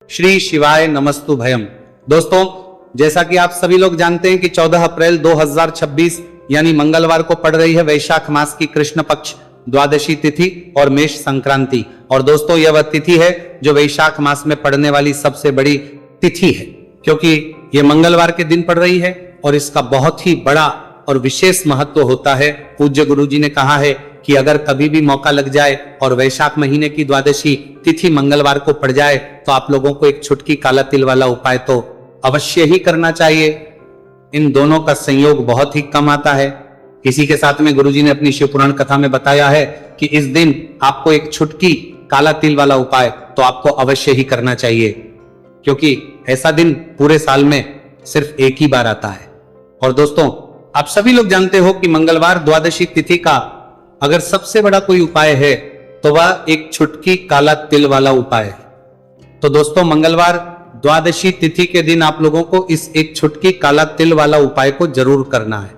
श्री शिवाय नमस्तु भयम। दोस्तों, जैसा कि आप सभी लोग जानते हैं कि 14 अप्रैल 2026 यानी मंगलवार को पड़ रही है वैशाख मास की कृष्ण पक्ष द्वादशी तिथि और मेष संक्रांति। और दोस्तों, यह वह तिथि है जो वैशाख मास में पड़ने वाली सबसे बड़ी तिथि है, क्योंकि यह मंगलवार के दिन पड़ रही है और इसका बहुत ही बड़ा और विशेष महत्व होता है। पूज्य गुरुजी ने कहा है कि अगर कभी भी मौका लग जाए और वैशाख महीने की द्वादशी तिथि मंगलवार को पड़ जाए तो आप लोगों को एक छुटकी काला तिल वाला उपाय तो अवश्य ही करना चाहिए। इन दोनों का संयोग बहुत ही कम आता है। इसी के साथ में गुरुजी ने अपनी शिव पुराण कथा में बताया है कि इस दिन आपको एक छुटकी काला तिल वाला उपाय तो आपको अवश्य ही करना चाहिए, क्योंकि ऐसा दिन पूरे साल में सिर्फ एक ही बार आता है। और दोस्तों, आप सभी लोग जानते हो कि मंगलवार द्वादशी तिथि का अगर सबसे बड़ा कोई उपाय है तो वह एक छुटकी काला तिल वाला उपाय है। तो दोस्तों, मंगलवार द्वादशी तिथि के दिन आप लोगों को इस एक छुटकी काला तिल वाला उपाय को जरूर करना है।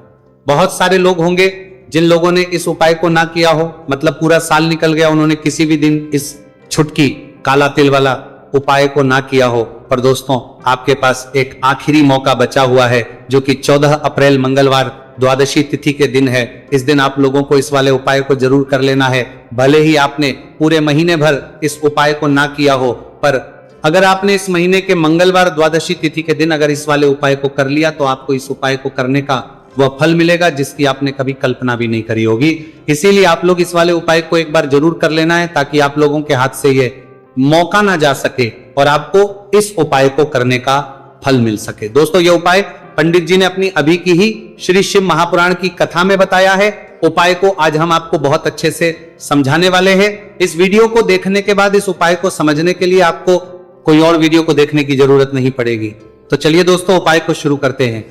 बहुत सारे लोग होंगे जिन लोगों ने इस उपाय को ना किया हो, मतलब पूरा साल निकल गया, उन्होंने किसी भी दिन इस छुटकी काला तिल वाला उपाय को ना किया हो। पर दोस्तों, आपके पास एक आखिरी मौका बचा हुआ है, जो कि 14 अप्रैल मंगलवार द्वादशी तिथि के दिन है। इस दिन आप लोगों को इस वाले उपाय को जरूर कर लेना है। भले ही आपने पूरे महीने भर इस उपाय को ना किया हो, पर अगर आपने इस महीने के मंगलवार द्वादशी तिथि के दिन अगर इस वाले उपाय को कर लिया तो आपको इस उपाय को करने का वह फल मिलेगा जिसकी आपने कभी कल्पना भी नहीं करी होगी। इसीलिए आप लोग इस वाले उपाय को एक बार जरूर कर लेना है, ताकि आप लोगों के हाथ से ये मौका ना जा सके और आपको इस उपाय को करने का फल मिल सके। दोस्तों, यह उपाय पंडित जी ने अपनी अभी की ही श्री शिव महापुराण की कथा में बताया है। उपाय को आज हम आपको बहुत अच्छे से समझाने वाले हैं। इस वीडियो को देखने के बाद इस उपाय को समझने के लिए आपको कोई और वीडियो को देखने की जरूरत नहीं पड़ेगी। तो चलिए दोस्तों, उपाय को शुरू करते हैं।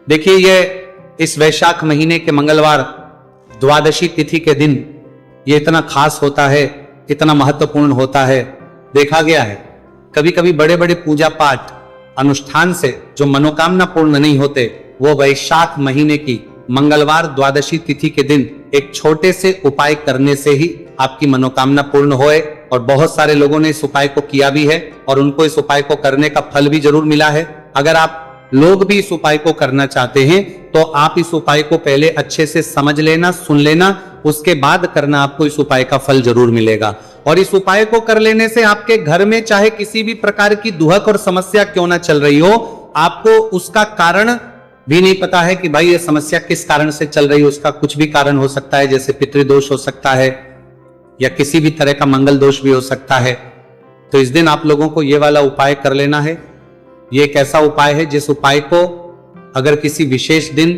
देखिए, यह इस वैशाख महीने के मंगलवार द्वादशी तिथि के दिन ये इतना खास होता है, इतना महत्वपूर्ण होता है। देखा गया है कभी कभी बड़े बड़े पूजा पाठ अनुष्ठान से जो मनोकामना पूर्ण नहीं होते, वो वैशाख महीने की मंगलवार द्वादशी तिथि के दिन एक छोटे से उपाय करने से ही आपकी मनोकामना पूर्ण होए। और बहुत सारे लोगों ने इस उपाय को किया भी है और उनको इस उपाय को करने का फल भी जरूर मिला है। अगर आप लोग भी इस उपाय को करना चाहते हैं तो आप इस उपाय को पहले अच्छे से समझ लेना, सुन लेना, उसके बाद करना, आपको इस उपाय का फल जरूर मिलेगा। और इस उपाय को कर लेने से आपके घर में चाहे किसी भी प्रकार की दुहक और समस्या क्यों ना चल रही हो, आपको उसका कारण भी नहीं पता है कि भाई ये समस्या किस कारण से चल रही है। उसका कुछ भी कारण हो सकता है, जैसे पितृदोष हो सकता है या किसी भी तरह का मंगल दोष भी हो सकता है। तो इस दिन आप लोगों को ये वाला उपाय कर लेना है। ये एक ऐसा उपाय है जिस उपाय को अगर किसी विशेष दिन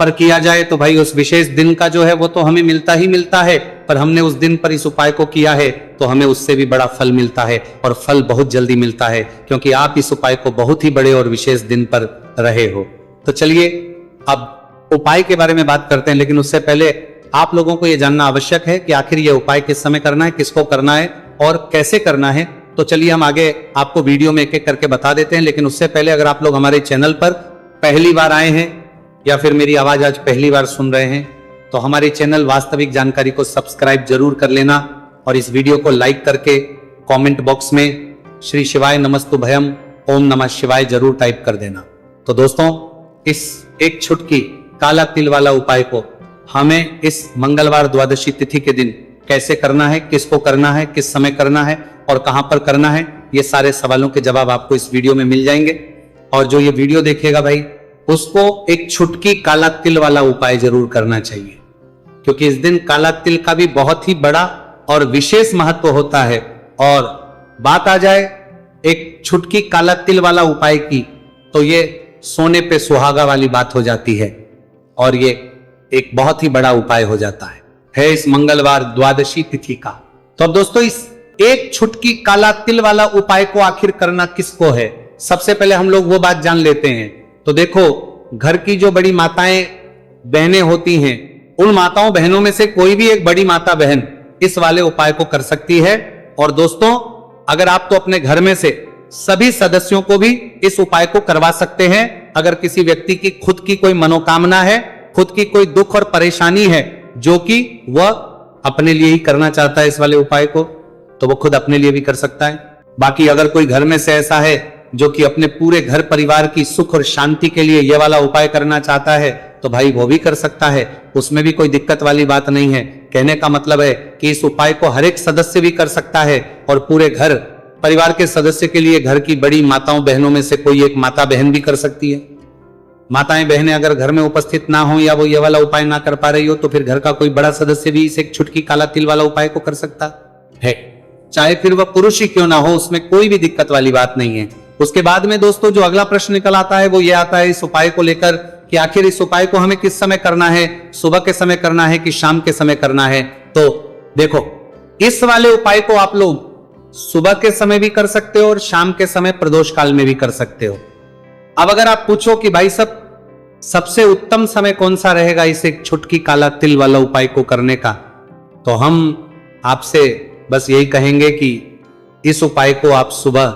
पर किया जाए तो भाई उस विशेष दिन का जो है वो तो हमें मिलता ही मिलता है, पर हमने उस दिन पर इस उपाय को किया है तो हमें उससे भी बड़ा फल मिलता है, और फल बहुत जल्दी मिलता है, क्योंकि आप इस उपाय को बहुत ही बड़े और विशेष दिन पर रहे हो। तो चलिए अब उपाय के बारे में बात करते हैं, लेकिन उससे पहले आप लोगों को यह जानना आवश्यक है कि आखिर यह उपाय किस समय करना है, किसको करना है और कैसे करना है। तो चलिए हम आगे आपको वीडियो में एक एक करके बता देते हैं। लेकिन उससे पहले अगर आप लोग हमारे चैनल पर पहली बार आए हैं या फिर मेरी आवाज आज पहली बार सुन रहे हैं तो हमारे चैनल वास्तविक जानकारी को सब्सक्राइब जरूर कर लेना, और इस वीडियो को लाइक करके कमेंट बॉक्स में श्री शिवाय नमस्तु भयम ओम नमः शिवाय जरूर टाइप कर देना। तो दोस्तों, इस एक छुटकी काला तिल वाला उपाय को हमें इस मंगलवार द्वादशी तिथि के दिन कैसे करना है, किसको करना है, किस समय करना है और कहां पर करना है, ये सारे सवालों के जवाब आपको इस वीडियो में मिल जाएंगे। और जो ये वीडियो देखेगा भाई, उसको एक छुटकी काला तिल वाला उपाय जरूर करना चाहिए, क्योंकि इस दिन काला तिल का भी बहुत ही बड़ा और विशेष महत्व होता है। और बात आ जाए एक छुटकी काला तिल वाला उपाय की, तो ये सोने पे सुहागा वाली बात हो जाती है और ये एक बहुत ही बड़ा उपाय हो जाता है इस मंगलवार द्वादशी तिथि का। तो अब दोस्तों, इस एक छुटकी काला तिल वाला उपाय को आखिर करना किसको है, सबसे पहले हम लोग वो बात जान लेते हैं। तो देखो, घर की जो बड़ी माताएं बहनें होती हैं, उन माताओं बहनों में से कोई भी एक बड़ी माता बहन इस वाले उपाय को कर सकती है। और दोस्तों, अगर आप तो अपने घर में से सभी सदस्यों को भी इस उपाय को करवा सकते हैं। अगर किसी व्यक्ति की खुद की कोई मनोकामना है, खुद की कोई दुख और परेशानी है जो कि वह अपने लिए ही करना चाहता है इस वाले उपाय को, तो वो खुद अपने लिए भी कर सकता है। बाकी अगर कोई घर में से ऐसा है जो कि अपने पूरे घर परिवार की सुख और शांति के लिए ये वाला उपाय करना चाहता है तो भाई वो भी कर सकता है, उसमें भी कोई दिक्कत वाली बात नहीं है। कहने का मतलब है कि इस उपाय को हर एक सदस्य भी कर सकता है और पूरे घर परिवार के सदस्य के लिए घर की बड़ी माताओं बहनों में से कोई एक माता बहन भी कर सकती है। माताएं बहनें अगर घर में उपस्थित ना हो या वो ये वाला उपाय ना कर पा रही हो तो फिर घर का कोई बड़ा सदस्य भी इस एक छुटकी काला तिल वाला उपाय को कर सकता है, चाहे फिर वह पुरुष ही क्यों ना हो, उसमें कोई भी दिक्कत वाली बात नहीं है। उसके बाद में दोस्तों जो अगला प्रश्न निकल आता है वो ये आता है इस उपाय को लेकर कि आखिर इस उपाय को हमें किस समय करना है, सुबह के समय करना है कि शाम के समय करना है। तो देखो, इस वाले उपाय को आप लोग सुबह के समय भी कर सकते हो और शाम के समय प्रदोष काल में भी कर सकते हो। अब अगर आप पूछो कि भाई सब सबसे उत्तम समय कौन सा रहेगा इस एक छुटकी काला तिल वाला उपाय को करने का, तो हम आपसे बस यही कहेंगे कि इस उपाय को आप सुबह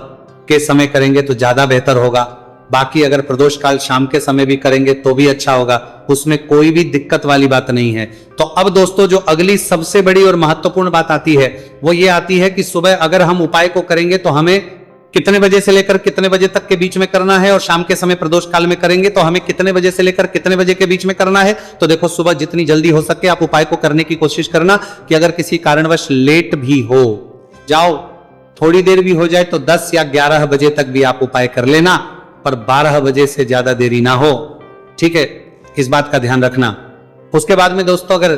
के समय करेंगे तो ज्यादा बेहतर होगा। बाकी अगर प्रदोष काल शाम के समय भी करेंगे तो भी अच्छा होगा, उसमें कोई भी दिक्कत वाली बात नहीं है। तो अब दोस्तों जो अगली सबसे बड़ी और महत्वपूर्ण बात आती है वो ये आती है कि सुबह अगर हम उपाय को करेंगे तो हमें कितने बजे से लेकर कितने बजे तक के बीच में करना है, और शाम के समय प्रदोष काल में करेंगे तो हमें कितने बजे से लेकर कितने बजे के बीच में करना है। तो देखो, सुबह जितनी जल्दी हो सके आप उपाय को करने की कोशिश करना कि अगर किसी कारणवश लेट भी हो जाओ, थोड़ी देर भी हो जाए तो 10 या 11 बजे तक भी आप उपाय कर लेना, पर 12 बजे से ज्यादा देरी ना हो, ठीक है, इस बात का ध्यान रखना। उसके बाद में दोस्तों अगर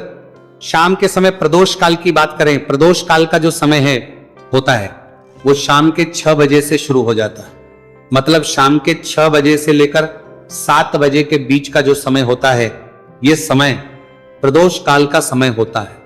शाम के समय प्रदोष काल की बात करें, प्रदोष काल का जो समय है होता है वो शाम के 6 बजे से शुरू हो जाता है। मतलब शाम के 6 बजे से लेकर 7 बजे के बीच का जो समय होता है ये समय प्रदोष काल का समय होता है।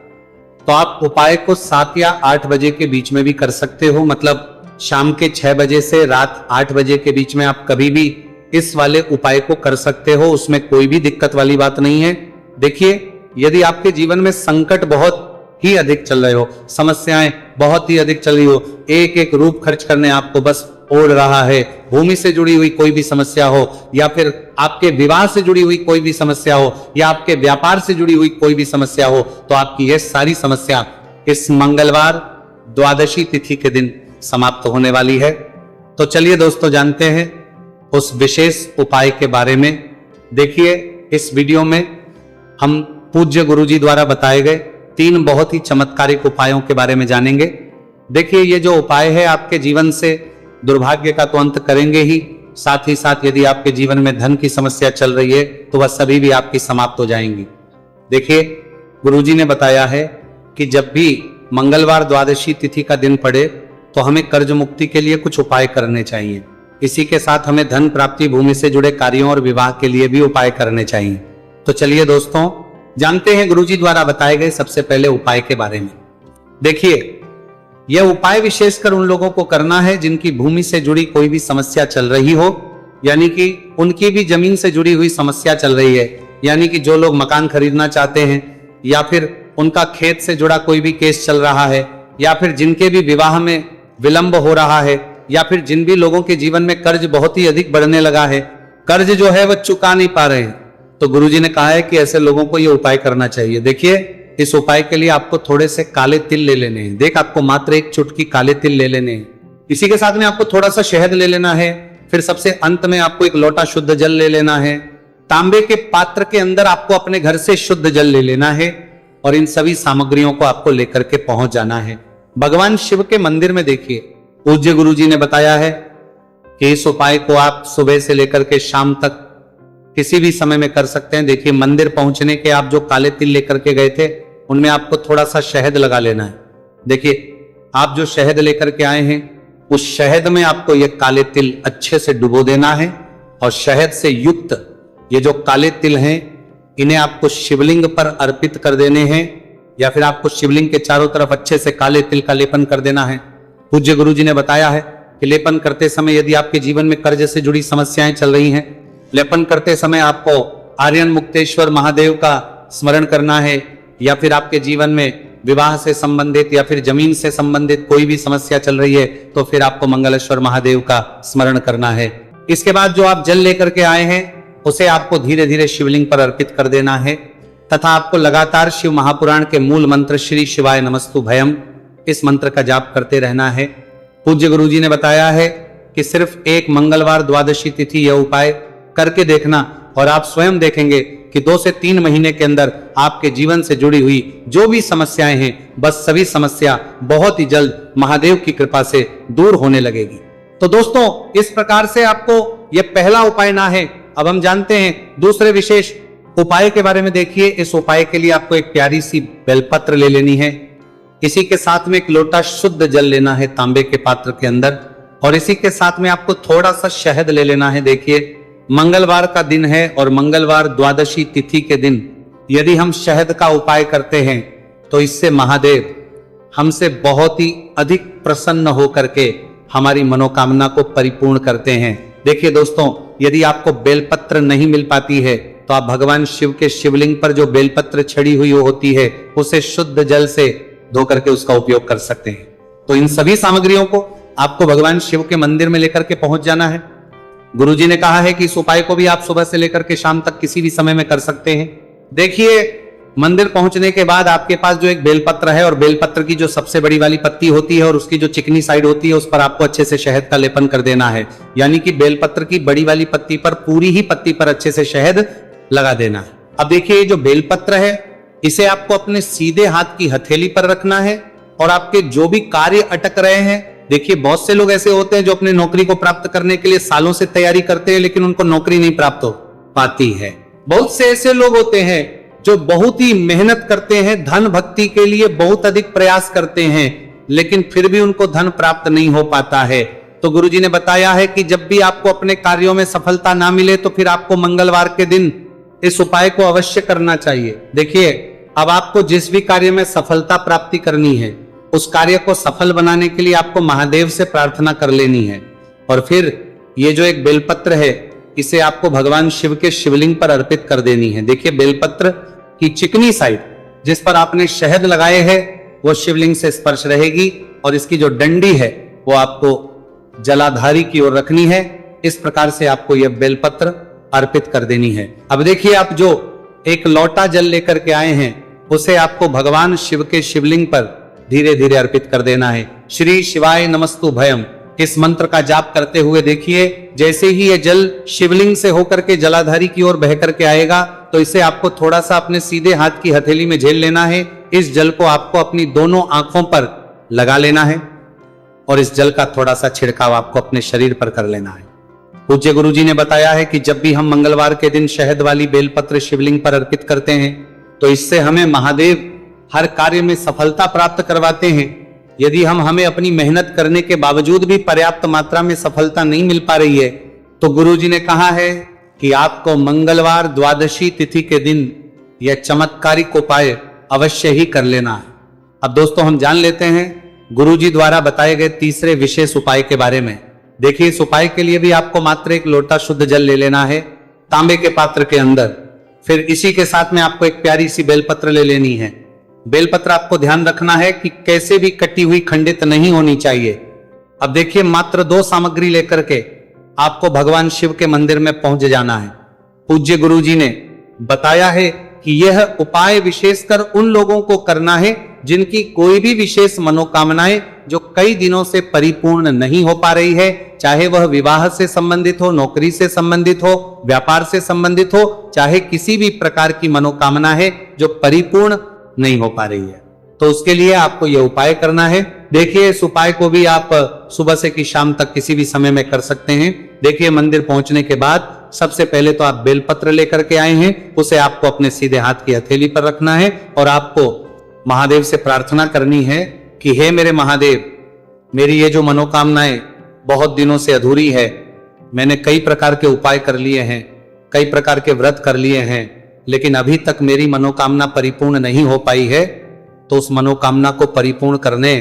तो आप उपाय को 7 या 8 बजे के बीच में भी कर सकते हो। मतलब शाम के 6 बजे से रात 8 बजे के बीच में आप कभी भी इस वाले उपाय को कर सकते हो, उसमें कोई भी दिक्कत वाली बात नहीं है। देखिए, यदि आपके जीवन में संकट बहुत ही अधिक चल रहे हो, समस्याएं बहुत ही अधिक चल रही हो, एक एक रूप खर्च करने आपको बस ओढ़ रहा है, भूमि से जुड़ी हुई कोई भी समस्या हो या फिर आपके विवाह से जुड़ी हुई कोई भी समस्या हो या आपके व्यापार से जुड़ी हुई कोई भी समस्या हो, तो आपकी यह सारी समस्या इस मंगलवार द्वादशी तिथि के दिन समाप्त होने वाली है। तो चलिए दोस्तों जानते हैं उस विशेष उपाय के बारे में। देखिए, इस वीडियो में हम पूज्य गुरुजी द्वारा बताए गए 3 बहुत ही चमत्कारिक उपायों के बारे में जानेंगे। देखिए, ये जो उपाय है आपके जीवन से दुर्भाग्य का तो अंत करेंगे ही, साथ ही साथ यदि आपके जीवन में धन की समस्या चल रही है तो वह सभी भी आपकी समाप्त हो जाएंगी। देखिए, गुरुजी ने बताया है कि जब भी मंगलवार द्वादशी तिथि का दिन पड़े तो हमें कर्ज मुक्ति के लिए कुछ उपाय करने चाहिए। इसी के साथ हमें धन प्राप्ति, भूमि से जुड़े कार्यों और विवाह के लिए भी उपाय करने चाहिए। तो चलिए दोस्तों जानते हैं गुरुजी द्वारा बताए गए सबसे पहले उपाय के बारे में। देखिए, यह उपाय विशेषकर उन लोगों को करना है जिनकी भूमि से जुड़ी कोई भी समस्या चल रही हो, यानी कि उनकी भी जमीन से जुड़ी हुई समस्या चल रही है, यानी कि जो लोग मकान खरीदना चाहते हैं या फिर उनका खेत से जुड़ा कोई भी केस चल रहा है या फिर जिनके भी विवाह में विलंब हो रहा है या फिर जिन भी लोगों के जीवन में कर्ज बहुत ही अधिक बढ़ने लगा है, कर्ज जो है वह चुका नहीं पा रहे हैं, तो गुरुजी ने कहा है कि ऐसे लोगों को यह उपाय करना चाहिए। देखिए, इस उपाय के लिए आपको थोड़े से काले तिल ले लेने हैं। देख, आपको मात्र एक चुटकी काले तिल ले लेने हैं। इसी के साथ में आपको थोड़ा सा शहद ले लेना है। फिर सबसे अंत में आपको एक लोटा शुद्ध जल ले लेना है। तांबे के पात्र के अंदर आपको अपने घर से शुद्ध जल ले लेना है और इन सभी सामग्रियों को आपको लेकर के पहुंच जाना है भगवान शिव के मंदिर में। देखिए, पूज्य गुरुजी ने बताया है कि इस उपाय को आप सुबह से लेकर के शाम तक किसी भी समय में कर सकते हैं। देखिए, मंदिर पहुंचने के आप जो काले तिल लेकर के गए थे उनमें आपको थोड़ा सा शहद लगा लेना है। देखिए, आप जो शहद लेकर के आए हैं उस शहद में आपको ये काले तिल अच्छे से डुबो देना है और शहद से युक्त ये जो काले तिल हैं इन्हें आपको शिवलिंग पर अर्पित कर देने हैं या फिर आपको शिवलिंग के चारों तरफ अच्छे से काले तिल का लेपन कर देना है। पूज्य गुरुजी ने बताया है कि लेपन करते समय यदि आपके जीवन में कर्ज से जुड़ी समस्याएं चल रही हैं, लेपन करते समय आपको आर्यन मुक्तेश्वर महादेव का स्मरण करना है या फिर आपके जीवन में विवाह से संबंधित या फिर जमीन से संबंधित कोई भी समस्या चल रही है तो फिर आपको मंगलेश्वर महादेव का स्मरण करना है। इसके बाद जो आप जल लेकर के आए हैं उसे आपको धीरे धीरे शिवलिंग पर अर्पित कर देना है तथा आपको लगातार शिव महापुराण के मूल मंत्र श्री शिवाय नमस्तु भयम इस मंत्र का जाप करते रहना है। पूज्य गुरुजी ने बताया है कि सिर्फ एक मंगलवार द्वादशी तिथि यह उपाय करके देखना और आप स्वयं देखेंगे कि 2 से 3 महीने के अंदर आपके जीवन से जुड़ी हुई जो भी समस्याएं हैं, बस सभी समस्या बहुत ही जल्द महादेव की कृपा से दूर होने लगेगी। तो दोस्तों, इस प्रकार से आपको यह पहला उपाय ना है। अब हम जानते हैं दूसरे विशेष उपाय के बारे में। देखिए, इस उपाय के लिए आपको एक प्यारी सी बेलपत्र ले लेनी है। इसी के साथ में एक लोटा शुद्ध जल लेना है तांबे के पात्र के अंदर, और इसी के साथ में आपको थोड़ा सा शहद ले लेना है। देखिए, मंगलवार का दिन है और मंगलवार द्वादशी तिथि के दिन यदि हम शहद का उपाय करते हैं तो इससे महादेव हमसे बहुत ही अधिक प्रसन्न होकर के हमारी मनोकामना को परिपूर्ण करते हैं। देखिए दोस्तों, यदि आपको बेलपत्र नहीं मिल पाती है तो आप भगवान शिव के शिवलिंग पर जो बेलपत्र छड़ी हुई होती है उसे शुद्ध जल से धो करके उसका उपयोग कर सकते हैं। तो इन सभी सामग्रियों को आपको भगवान शिव के मंदिर में लेकर के पहुंच जाना है। गुरुजी ने कहा है कि इस उपाय को भी आप सुबह से लेकर के शाम तक किसी भी समय में कर सकते हैं। देखिए, मंदिर पहुंचने के बाद आपके पास जो एक बेलपत्र है और बेलपत्र की जो सबसे बड़ी वाली पत्ती होती है और उसकी जो चिकनी साइड होती है उस पर आपको अच्छे से शहद का लेपन कर देना है। यानी कि बेलपत्र की बड़ी वाली पत्ती पर, पूरी ही पत्ती पर अच्छे से शहद लगा देना है। अब देखिए, जो बेलपत्र है इसे आपको अपने सीधे हाथ की हथेली पर रखना है और आपके जो भी कार्य अटक रहे हैं, देखिए बहुत से लोग ऐसे होते हैं जो अपनी नौकरी को प्राप्त करने के लिए सालों से तैयारी करते हैं लेकिन उनको नौकरी नहीं प्राप्त हो पाती है। बहुत से ऐसे लोग होते हैं जो बहुत ही मेहनत करते हैं, धन भक्ति के लिए बहुत अधिक प्रयास करते हैं लेकिन फिर भी उनको धन प्राप्त नहीं हो पाता है। तो गुरुजी ने बताया है कि जब भी आपको अपने कार्यों में सफलता ना मिले तो फिर आपको मंगलवार के दिन इस उपाय को अवश्य करना चाहिए। देखिए, अब आपको जिस भी कार्य में सफलता प्राप्ति करनी है उस कार्य को सफल बनाने के लिए आपको महादेव से प्रार्थना कर लेनी है और फिर ये जो एक बेलपत्र है इसे आपको भगवान शिव के शिवलिंग पर अर्पित कर देनी है। देखिए, बेलपत्र की चिकनी साइड जिस पर आपने शहद लगाए हैं वो शिवलिंग से स्पर्श रहेगी और इसकी जो डंडी है वो आपको जलाधारी की ओर रखनी है। इस प्रकार से आपको यह बेलपत्र अर्पित कर देनी है। अब देखिए, आप जो एक लोटा जल लेकर के आए हैं उसे आपको भगवान शिव के शिवलिंग पर धीरे धीरे अर्पित कर देना है। श्री शिवाय नमस्तु भयम, इस मंत्र का जाप करते हुए देखिए, जैसे ही यह जल शिवलिंग से होकर के जलाधारी की ओर बह करके आएगा तो इसे आपको थोड़ा सा अपने सीधे हाथ की हथेली में झेल लेना है। इस जल को आपको अपनी दोनों आंखों पर लगा लेना है और इस जल का थोड़ा सा छिड़काव आपको अपने शरीर पर कर लेना है। पूज्य गुरुजी ने बताया है कि जब भी हम मंगलवार के दिन शहद वाली बेलपत्र शिवलिंग पर अर्पित करते हैं तो इससे हमें महादेव हर कार्य में सफलता प्राप्त करवाते हैं। यदि हमें अपनी मेहनत करने के बावजूद भी पर्याप्त मात्रा में सफलता नहीं मिल पा रही है तो गुरुजी ने कहा है कि आपको मंगलवार द्वादशी तिथि के दिन यह चमत्कारिक उपाय अवश्य ही कर लेना है। अब दोस्तों, हम जान लेते हैं गुरुजी द्वारा बताए गए तीसरे विशेष उपाय के बारे में। देखिए, इस उपाय के लिए भी आपको मात्र एक लोटा शुद्ध जल ले लेना है तांबे के पात्र के अंदर। फिर इसी के साथ में आपको एक प्यारी सी बेलपत्र ले लेनी है। बेलपत्र आपको ध्यान रखना है कि कैसे भी कटी हुई खंडित नहीं होनी चाहिए। अब देखिए, मात्र 2 सामग्री लेकर के आपको भगवान शिव के मंदिर में पहुंच जाना है। पूज्य गुरुजी ने बताया है कि यह उपाय विशेषकर उन लोगों को करना है जिनकी कोई भी विशेष मनोकामनाएं जो कई दिनों से परिपूर्ण नहीं हो पा रही है, चाहे वह विवाह से संबंधित हो, नौकरी से संबंधित हो, व्यापार से संबंधित हो, चाहे किसी भी प्रकार की मनोकामना है जो परिपूर्ण नहीं हो पा रही है, तो उसके लिए आपको यह उपाय करना है। देखिए, इस उपाय को भी आप सुबह से की शाम तक किसी भी समय में कर सकते हैं। देखिए, मंदिर पहुंचने के बाद सबसे पहले तो आप बेलपत्र लेकर के आए हैं, उसे आपको अपने सीधे हाथ की हथेली पर रखना है और आपको महादेव से प्रार्थना करनी है कि हे मेरे महादेव, मेरी ये जो मनोकामनाएं बहुत दिनों से अधूरी है, मैंने कई प्रकार के उपाय कर लिए हैं, कई प्रकार के व्रत कर लिए हैं, लेकिन अभी तक मेरी मनोकामना परिपूर्ण नहीं हो पाई है, तो उस मनोकामना को परिपूर्ण करने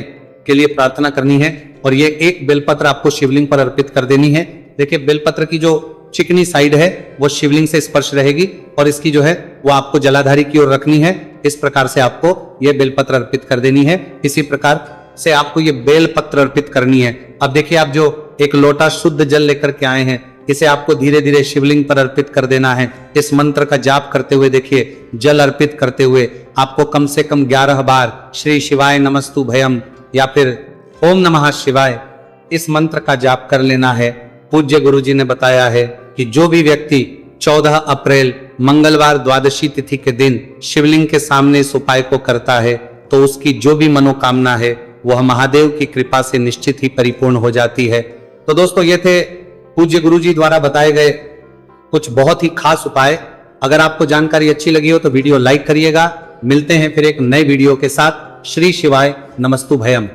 के लिए प्रार्थना करनी है और ये एक बेलपत्र आपको शिवलिंग पर अर्पित कर देनी है। देखिए, बेलपत्र की जो चिकनी साइड है वो शिवलिंग से स्पर्श रहेगी और इसकी जो है वो आपको जलाधारी की ओर रखनी है। इस प्रकार से आपको ये बेलपत्र अर्पित कर देनी है। इसी प्रकार से आपको ये बेलपत्र अर्पित करनी है। अब देखिए, आप जो एक लोटा शुद्ध जल लेकर के आए हैं, इसे आपको धीरे धीरे शिवलिंग पर अर्पित कर देना है। इस मंत्र का जाप करते हुए देखिए, जल अर्पित करते हुए आपको कम से कम 11 बार श्री शिवाय नमस्तु भयम या फिर ओम नमः शिवाय इस मंत्र का जाप कर लेना है। पूज्य गुरुजी ने बताया है कि जो भी व्यक्ति 14 अप्रैल मंगलवार द्वादशी तिथि के दिन शिवलिंग के सामने इस उपाय को करता है तो उसकी जो भी मनोकामना है वह महादेव की कृपा से निश्चित ही परिपूर्ण हो जाती है। तो दोस्तों, ये थे पूज्य गुरुजी द्वारा बताए गए कुछ बहुत ही खास उपाय। अगर आपको जानकारी अच्छी लगी हो तो वीडियो लाइक करिएगा। मिलते हैं फिर एक नए वीडियो के साथ। श्री शिवाय नमस्तु भयम।